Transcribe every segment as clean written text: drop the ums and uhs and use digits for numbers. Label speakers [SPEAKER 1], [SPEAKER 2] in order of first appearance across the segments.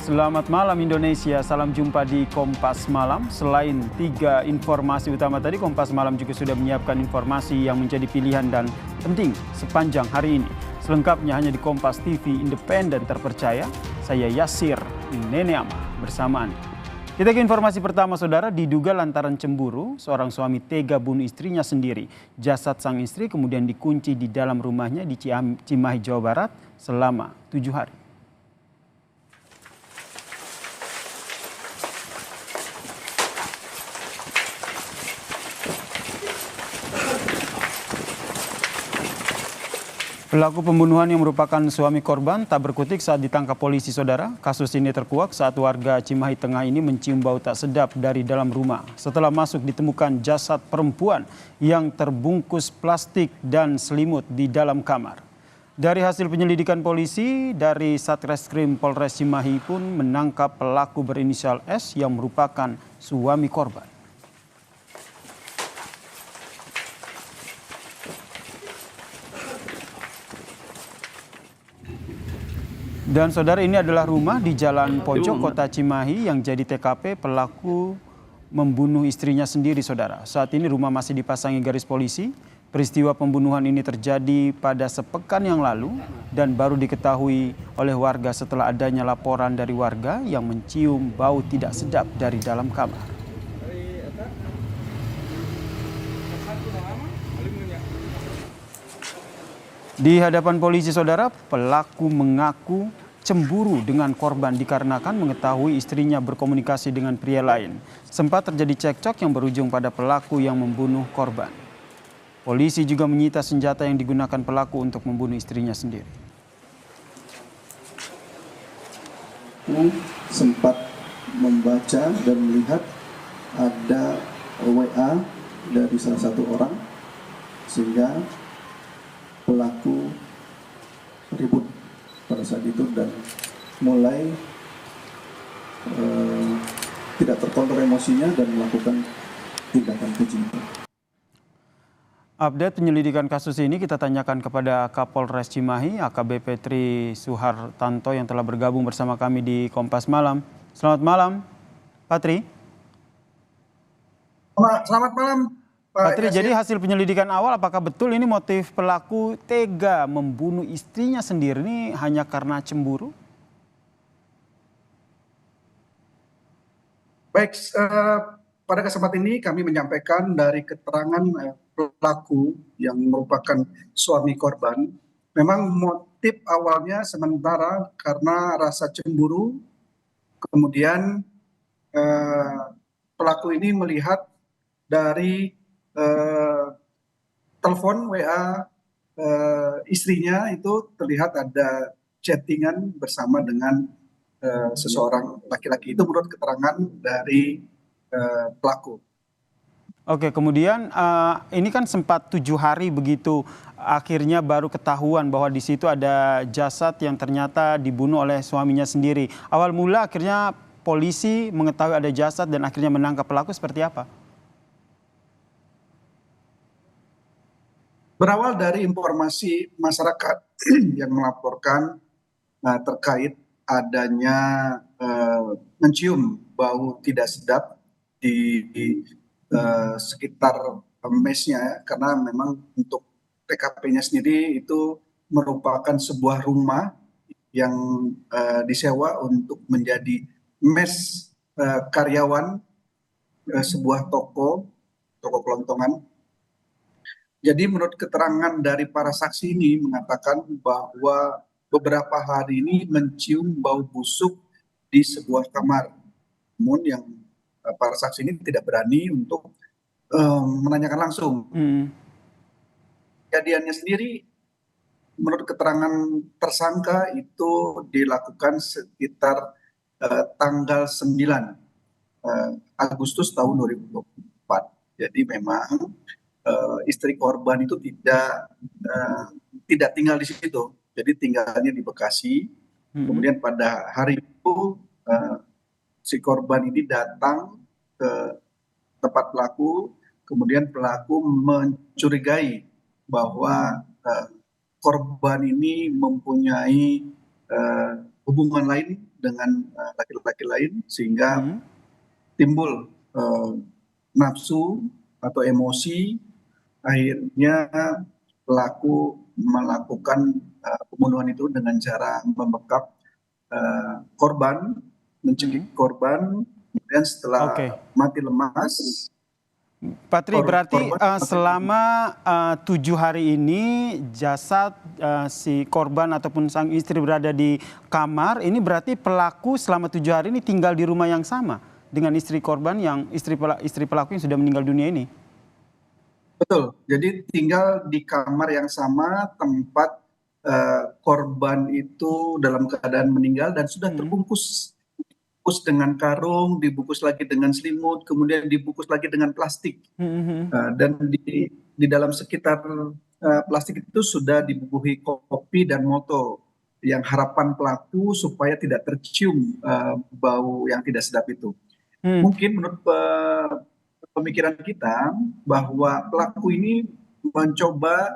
[SPEAKER 1] Selamat malam Indonesia, salam jumpa di Kompas Malam. Selain 3 informasi utama tadi, Kompas Malam juga sudah menyiapkan informasi yang menjadi pilihan dan penting sepanjang hari ini. Selengkapnya hanya di Kompas TV independen terpercaya. Saya Yasir Neneama bersama Anda. Kita ke informasi pertama, saudara. Diduga lantaran cemburu, seorang suami tega bunuh istrinya sendiri. Jasad sang istri kemudian dikunci di dalam rumahnya di Cimahi, Jawa Barat selama 7 hari. Pelaku pembunuhan yang merupakan suami korban tak berkutik saat ditangkap polisi, saudara. Kasus ini terkuak saat warga Cimahi Tengah ini mencium bau tak sedap dari dalam rumah. Setelah masuk ditemukan jasad perempuan yang terbungkus plastik dan selimut di dalam kamar. Dari hasil penyelidikan polisi, dari Satreskrim Polres Cimahi pun menangkap pelaku berinisial S yang merupakan suami korban. Dan saudara, ini adalah rumah di Jalan Pojok, Kota Cimahi yang jadi TKP pelaku membunuh istrinya sendiri, saudara. Saat ini rumah masih dipasangi garis polisi. Peristiwa pembunuhan ini terjadi pada sepekan yang lalu dan baru diketahui oleh warga setelah adanya laporan dari warga yang mencium bau tidak sedap dari dalam kamar. Di hadapan polisi, saudara, pelaku mengaku cemburu dengan korban dikarenakan mengetahui istrinya berkomunikasi dengan pria lain. Sempat terjadi cekcok yang berujung pada pelaku yang membunuh korban. Polisi juga menyita senjata yang digunakan pelaku untuk membunuh istrinya sendiri.
[SPEAKER 2] Sempat membaca dan melihat ada WA dari salah satu orang sehingga pelaku ribut pada saat itu dan mulai tidak terkontrol emosinya dan melakukan tindakan keji.
[SPEAKER 1] Update penyelidikan kasus ini kita tanyakan kepada Kapolres Cimahi, AKBP Tri Suhartanto yang telah bergabung bersama kami di Kompas Malam. Selamat malam, Pak Tri.
[SPEAKER 2] Selamat malam,
[SPEAKER 1] Pak Tri, jadi hasil penyelidikan awal apakah betul ini motif pelaku tega membunuh istrinya sendiri ini hanya karena cemburu?
[SPEAKER 3] Baik, pada kesempatan ini kami menyampaikan dari keterangan pelaku yang merupakan suami korban. Memang motif awalnya sementara karena rasa cemburu, kemudian pelaku ini melihat dari telepon WA istrinya itu terlihat ada chattingan bersama dengan seseorang laki-laki. Itu menurut keterangan dari pelaku.
[SPEAKER 1] Oke, kemudian ini kan sempat 7 hari begitu, akhirnya baru ketahuan bahwa di situ ada jasad yang ternyata dibunuh oleh suaminya sendiri. Awal mula akhirnya polisi mengetahui ada jasad dan akhirnya menangkap pelaku seperti apa?
[SPEAKER 3] Berawal dari informasi masyarakat yang melaporkan terkait adanya mencium bau tidak sedap di sekitar mesnya, karena memang untuk TKP-nya sendiri itu merupakan sebuah rumah yang disewa untuk menjadi mes karyawan sebuah toko kelontongan. Jadi menurut keterangan dari para saksi ini mengatakan bahwa beberapa hari ini mencium bau busuk di sebuah kamar. Namun yang para saksi ini tidak berani untuk menanyakan langsung. Kejadiannya sendiri menurut keterangan tersangka itu dilakukan sekitar tanggal 9 Agustus tahun 2024. Jadi memang istri korban itu tidak tinggal di situ, jadi tinggalnya di Bekasi. Kemudian pada hari itu si korban ini datang ke tempat pelaku, kemudian pelaku mencurigai bahwa korban ini mempunyai hubungan lain dengan laki-laki lain sehingga timbul nafsu atau emosi, akhirnya pelaku melakukan pembunuhan itu dengan cara membekap korban, mencekik korban, kemudian setelah
[SPEAKER 1] Oke.
[SPEAKER 3] mati lemas,
[SPEAKER 1] Patri, berarti
[SPEAKER 3] korban
[SPEAKER 1] selama 7 hari ini jasad si korban ataupun sang istri berada di kamar, ini berarti pelaku selama 7 hari ini tinggal di rumah yang sama dengan istri korban yang istri pelaku yang sudah meninggal dunia ini?
[SPEAKER 3] betul. Jadi tinggal di kamar yang sama tempat korban itu dalam keadaan meninggal dan sudah terbungkus dengan karung, dibungkus lagi dengan selimut, kemudian dibungkus lagi dengan plastik. Dan di dalam sekitar plastik itu sudah dibubuhi kopi dan moto yang harapan pelaku supaya tidak tercium bau yang tidak sedap itu. Mungkin menurut pemikiran kita bahwa pelaku ini mencoba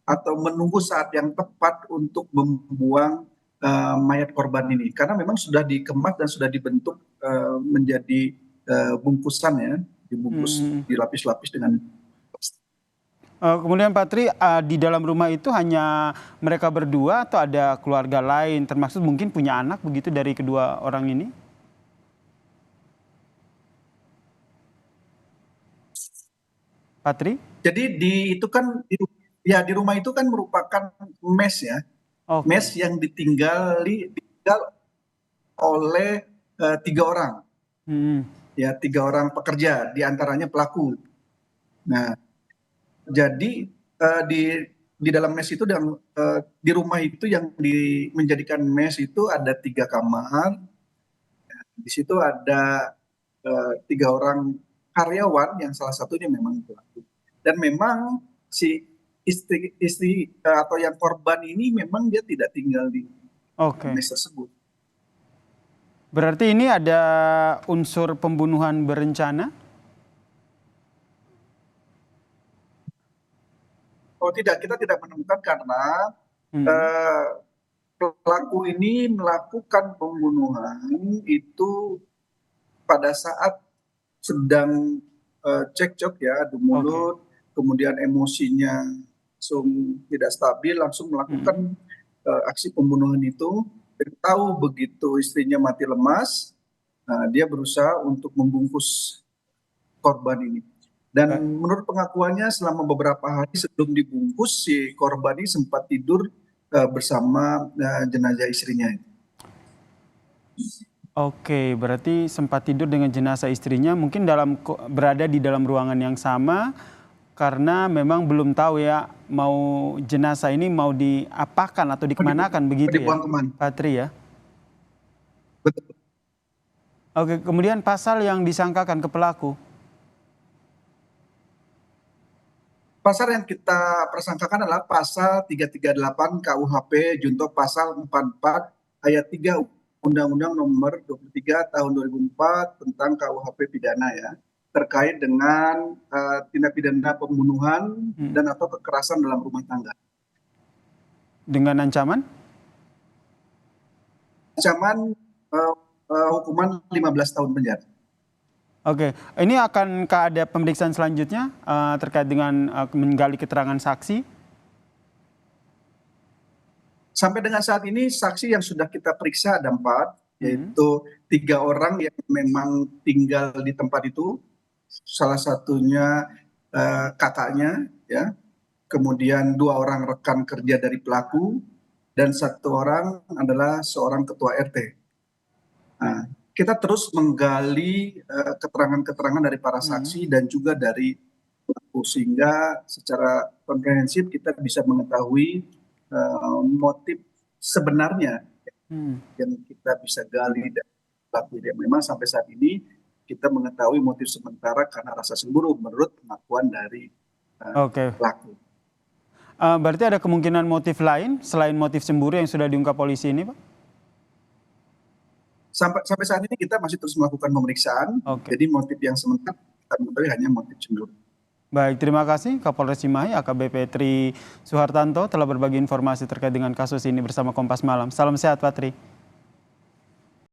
[SPEAKER 3] atau menunggu saat yang tepat untuk membuang mayat korban ini, karena memang sudah dikemas dan sudah dibentuk menjadi bungkusan ya, dibungkus dilapis-lapis dengan plastik.
[SPEAKER 1] Kemudian Patri, di dalam rumah itu hanya mereka berdua atau ada keluarga lain, termasuk mungkin punya anak begitu dari kedua orang ini? Patri?
[SPEAKER 3] Jadi di rumah itu kan merupakan mes ya,
[SPEAKER 1] Oke.
[SPEAKER 3] mes yang ditinggal oleh 3 orang, ya 3 orang pekerja, diantaranya pelaku. Nah, jadi di dalam mes itu dan di rumah itu yang menjadikan mes itu ada 3 kamar. Di situ ada 3 orang karyawan yang salah satunya memang pelaku. Dan memang si istri atau yang korban ini memang dia tidak tinggal di mes tersebut.
[SPEAKER 1] Berarti ini ada unsur pembunuhan berencana?
[SPEAKER 3] Oh tidak, kita tidak menemukan karena pelaku ini melakukan pembunuhan itu pada saat sedang cekcok ya, adu mulut, kemudian emosinya langsung tidak stabil, langsung melakukan aksi pembunuhan itu. Dan tahu begitu istrinya mati lemas, dia berusaha untuk membungkus korban ini. Dan menurut pengakuannya selama beberapa hari sebelum dibungkus, si korban ini sempat tidur bersama jenazah istrinya.
[SPEAKER 1] Oke, berarti sempat tidur dengan jenazah istrinya, mungkin berada di dalam ruangan yang sama, karena memang belum tahu ya mau jenazah ini mau diapakan atau dikemanakan begitu ya, Patri ya?
[SPEAKER 3] Betul.
[SPEAKER 1] Oke, kemudian pasal yang disangkakan ke pelaku?
[SPEAKER 3] Pasal yang kita persangkakan adalah pasal 338 KUHP junto pasal 44 ayat 3 Undang-Undang Nomor 23 Tahun 2004 tentang KUHP pidana ya, terkait dengan tindak pidana pembunuhan dan atau kekerasan dalam rumah tangga.
[SPEAKER 1] Dengan ancaman?
[SPEAKER 3] Ancaman hukuman 15 tahun penjara.
[SPEAKER 1] Oke, ini akankah ada pemeriksaan selanjutnya terkait dengan menggali keterangan saksi?
[SPEAKER 3] Sampai dengan saat ini saksi yang sudah kita periksa ada 4, yaitu 3 orang yang memang tinggal di tempat itu, salah satunya kakaknya, ya, kemudian 2 orang rekan kerja dari pelaku, dan 1 orang adalah seorang ketua RT. Nah, kita terus menggali keterangan-keterangan dari para saksi dan juga dari pelaku, sehingga secara komprehensif kita bisa mengetahui motif sebenarnya yang kita bisa gali dari pelaku. Dia memang sampai saat ini kita mengetahui motif sementara karena rasa cemburu menurut pengakuan dari pelaku.
[SPEAKER 1] Berarti ada kemungkinan motif lain selain motif cemburu yang sudah diungkap polisi ini, Pak?
[SPEAKER 3] Sampai saat ini kita masih terus melakukan pemeriksaan. Jadi motif yang sementara kita mengetahui hanya motif cemburu.
[SPEAKER 1] Baik, terima kasih Kapolres Cimahi AKBP Tri Suhartanto telah berbagi informasi terkait dengan kasus ini bersama Kompas Malam. Salam sehat, Pak Tri.